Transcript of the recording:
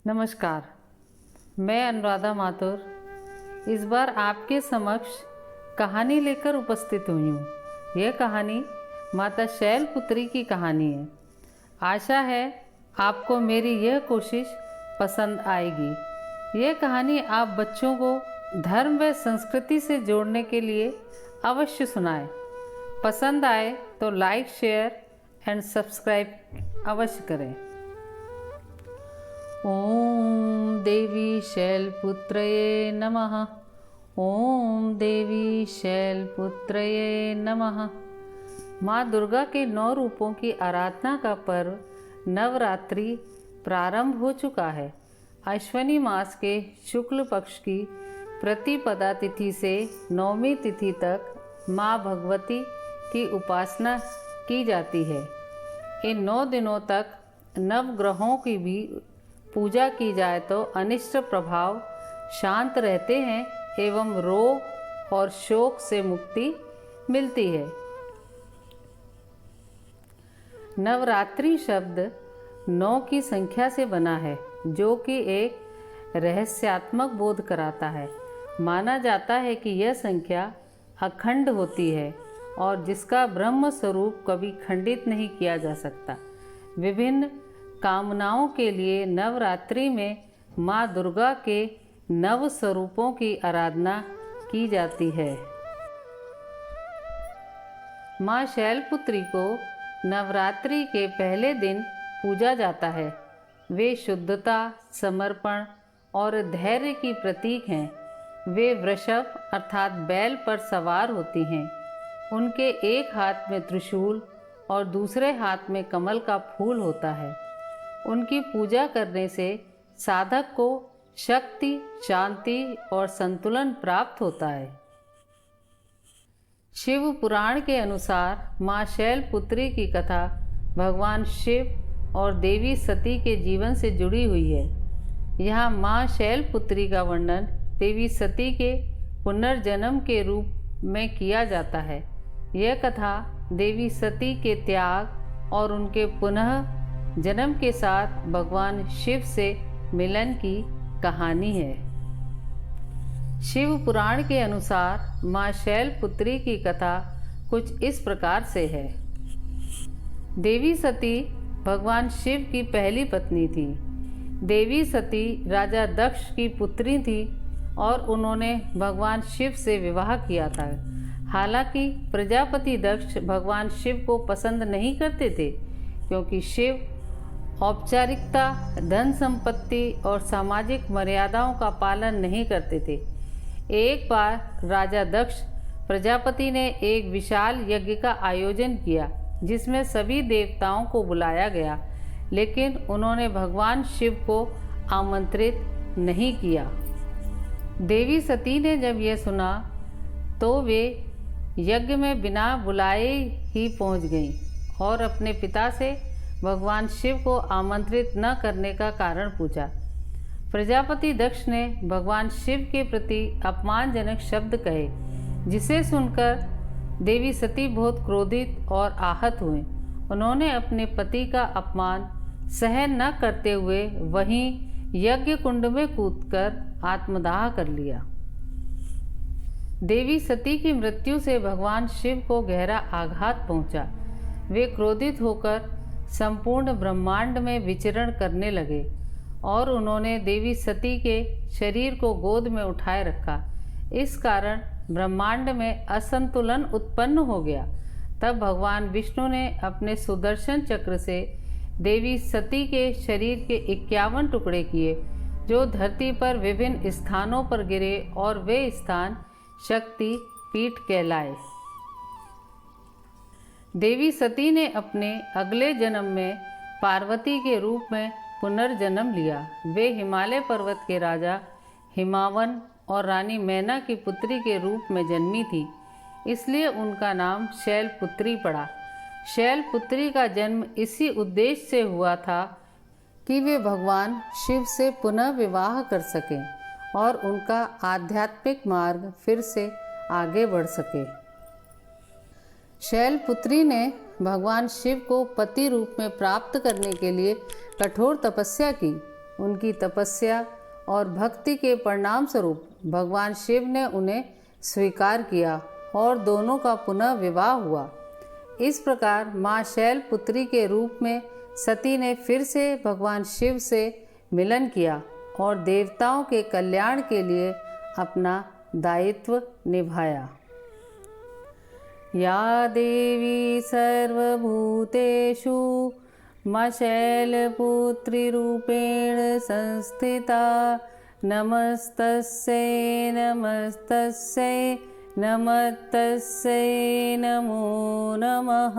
नमस्कार, मैं अनुराधा माथुर इस बार आपके समक्ष कहानी लेकर उपस्थित हुई हूँ। यह कहानी माता शैलपुत्री की कहानी है। आशा है आपको मेरी यह कोशिश पसंद आएगी। यह कहानी आप बच्चों को धर्म व संस्कृति से जोड़ने के लिए अवश्य सुनाएं। पसंद आए तो लाइक, शेयर एंड सब्सक्राइब अवश्य करें। ओम देवी शैलपुत्रये नमः। ओम देवी शैलपुत्रये नमः। माँ दुर्गा के 9 रूपों की आराधना का पर्व नवरात्रि प्रारंभ हो चुका है। अश्विनी मास के शुक्ल पक्ष की प्रतिपदा तिथि से 9वीं तिथि तक माँ भगवती की उपासना की जाती है। इन 9 दिनों तक नवग्रहों की भी पूजा की जाए तो अनिष्ट प्रभाव शांत रहते हैं एवं रोग और शोक से मुक्ति मिलती है। नवरात्रि शब्द 9 की संख्या से बना है, जो कि एक रहस्यात्मक बोध कराता है। माना जाता है कि यह संख्या अखंड होती है और जिसका ब्रह्म स्वरूप कभी खंडित नहीं किया जा सकता। विभिन्न कामनाओं के लिए नवरात्रि में माँ दुर्गा के 9 स्वरूपों की आराधना की जाती है। माँ शैलपुत्री को नवरात्रि के पहले दिन पूजा जाता है। वे शुद्धता, समर्पण और धैर्य की प्रतीक हैं। वे वृषभ अर्थात बैल पर सवार होती हैं। उनके एक हाथ में त्रिशूल और दूसरे हाथ में कमल का फूल होता है। उनकी पूजा करने से साधक को शक्ति, शांति और संतुलन प्राप्त होता है। शिव पुराण के अनुसार माँ शैलपुत्री की कथा भगवान शिव और देवी सती के जीवन से जुड़ी हुई है। यहाँ माँ शैलपुत्री का वर्णन देवी सती के पुनर्जन्म के रूप में किया जाता है। यह कथा देवी सती के त्याग और उनके पुनः जन्म के साथ भगवान शिव से मिलन की कहानी है। शिव पुराण के अनुसार माँ शैलपुत्री की कथा कुछ इस प्रकार से है। देवी सती भगवान शिव की पहली पत्नी थी। देवी सती राजा दक्ष की पुत्री थी और उन्होंने भगवान शिव से विवाह किया था। हालांकि प्रजापति दक्ष भगवान शिव को पसंद नहीं करते थे, क्योंकि शिव औपचारिकता, धन संपत्ति और सामाजिक मर्यादाओं का पालन नहीं करते थे। एक बार राजा दक्ष प्रजापति ने एक विशाल यज्ञ का आयोजन किया, जिसमें सभी देवताओं को बुलाया गया, लेकिन उन्होंने भगवान शिव को आमंत्रित नहीं किया। देवी सती ने जब यह सुना तो वे यज्ञ में बिना बुलाए ही पहुंच गईं और अपने पिता से भगवान शिव को आमंत्रित न करने का कारण पूछा। प्रजापति दक्ष ने भगवान शिव के प्रति अपमानजनक शब्द कहे, जिसे सुनकर देवी सती बहुत क्रोधित और आहत हुए। उन्होंने अपने पति का अपमान सहन न करते हुए वहीं यज्ञ कुंड में कूदकर आत्मदाह कर लिया। देवी सती की मृत्यु से भगवान शिव को गहरा आघात पहुंचा। वे क्रोधित होकर संपूर्ण ब्रह्मांड में विचरण करने लगे और उन्होंने देवी सती के शरीर को गोद में उठाए रखा। इस कारण ब्रह्मांड में असंतुलन उत्पन्न हो गया। तब भगवान विष्णु ने अपने सुदर्शन चक्र से देवी सती के शरीर के 51 टुकड़े किए, जो धरती पर विभिन्न स्थानों पर गिरे और वे स्थान शक्ति पीठ कहलाए। देवी सती ने अपने अगले जन्म में पार्वती के रूप में पुनर्जन्म लिया। वे हिमालय पर्वत के राजा हिमावन और रानी मैना की पुत्री के रूप में जन्मी थी, इसलिए उनका नाम शैलपुत्री पड़ा। शैलपुत्री का जन्म इसी उद्देश्य से हुआ था कि वे भगवान शिव से पुनः विवाह कर सकें और उनका आध्यात्मिक मार्ग फिर से आगे बढ़ सके। शैलपुत्री ने भगवान शिव को पति रूप में प्राप्त करने के लिए कठोर तपस्या की। उनकी तपस्या और भक्ति के परिणाम स्वरूप भगवान शिव ने उन्हें स्वीकार किया और दोनों का पुनः विवाह हुआ। इस प्रकार माँ शैलपुत्री के रूप में सती ने फिर से भगवान शिव से मिलन किया और देवताओं के कल्याण के लिए अपना दायित्व निभाया। या देवी सर्वभूतेषु माँ शैलपुत्री रूपेण संस्थिता नमस्तस्यै नमस्तस्यै नमस्तस्यै नमो नमः।